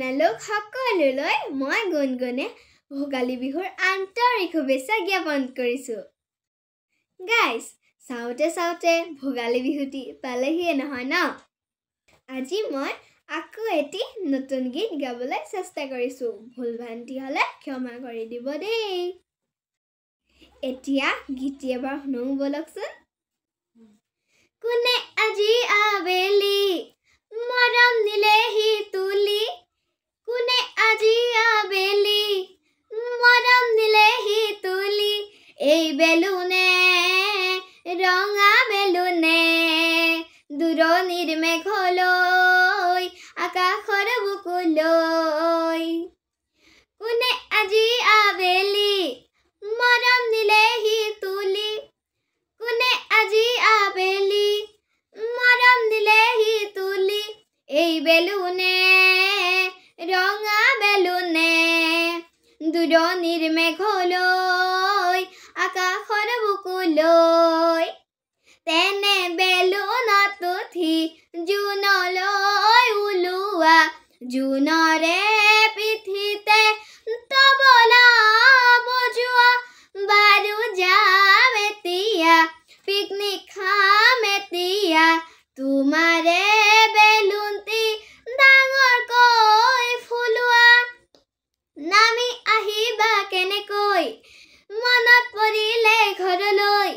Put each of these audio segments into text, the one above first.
আপোনালোক সকলোলৈ মই গুণগুণে ভোগালী বিহুৰ আন্তৰিক শুভেচ্ছা জ্ঞাপন কৰিছোঁ। গাইজ, চাওঁতে চাওঁতে ভোগালী বিহুটি পালেহিয়ে নহয় ন? আজি মই আকৌ এটি নতুন গীত গাবলৈ চেষ্টা কৰিছোঁ। ভুল ভ্ৰান্তি হ'লে ক্ষমা কৰি দিব দেই। এতিয়া গীতটি এবাৰ শুনো বলকচোন। কোনে আজি আবেলি মৰম দিলেহি তুলি, কোনে আজি আবেলি মৰম দিলেহি তুলি, এই বেলুনে ৰঙা বেলুনে দূৰণিৰ মেঘলৈ আকাশৰ বুকুলৈ, কোনে আজি আবেলি মৰম দিলেহি তুলি, কোনে আজি আবেলি মৰম দিলেহি তুলি, এই বেলুনে ৰঙা বেলুনে দূৰণিৰ মেঘলৈ আকাশৰ বুকুলৈ, তেনে বেলুনত উঠি জোনলৈ ওলোৱা, জোনৰে পিঠিতে তবলা বজোৱা, বাৰু যাম এতিয়া পিকনিক খাম এতিয়া, তোমাৰে বেলুনটি ডাঙৰকৈ ফুলোৱা, নামি আহিবা কেনেকৈ মনত পৰিলে ঘৰলৈ,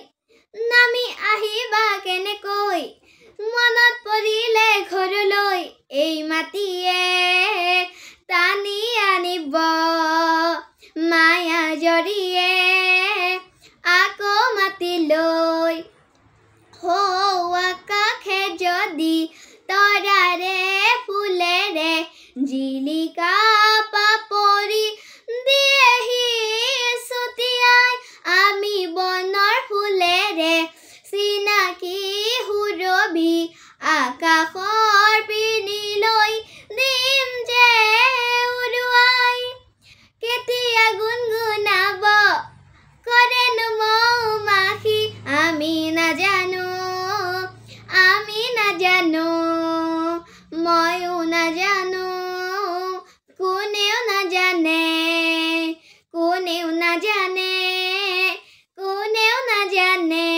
নামি আহিবা কেনেকৈ মনত পৰিলে ঘৰলৈ, এই মাটিয়ে টানি আনিব মায়া জৰিয়ে আকৌ মাতিলৈ, হৌ আকাশে যদি তৰাৰে ফুলেৰে জিলিকা পাপৰি দিয়েহি ছটিয়াই, আমি বনৰ ফুলেৰে চিনাকি সুৰভি আকাশৰ পিনিলৈ দিম যে উৰুৱাই, কেতিয়া গুণগুণাব কৰেনো মৌ-মাখি, আমি নাজানো ময়ো নাজানো, কোনেও নাজানে, কোনেও নাজানে, কোনেও নাজানে।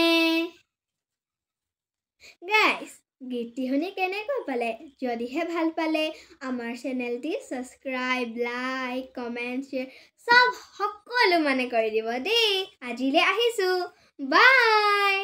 গাইজ, গীতটি শুনি কেনেকৈ পালে? যদিহে ভাল পালে আমাৰ চেনেলটি ছাবস্ক্ৰাইব, লাইক, কমেণ্ট, শ্বেয়াৰ চব সকলো কৰি দিব দেই। আজিলৈ আহিছোঁ, বাই।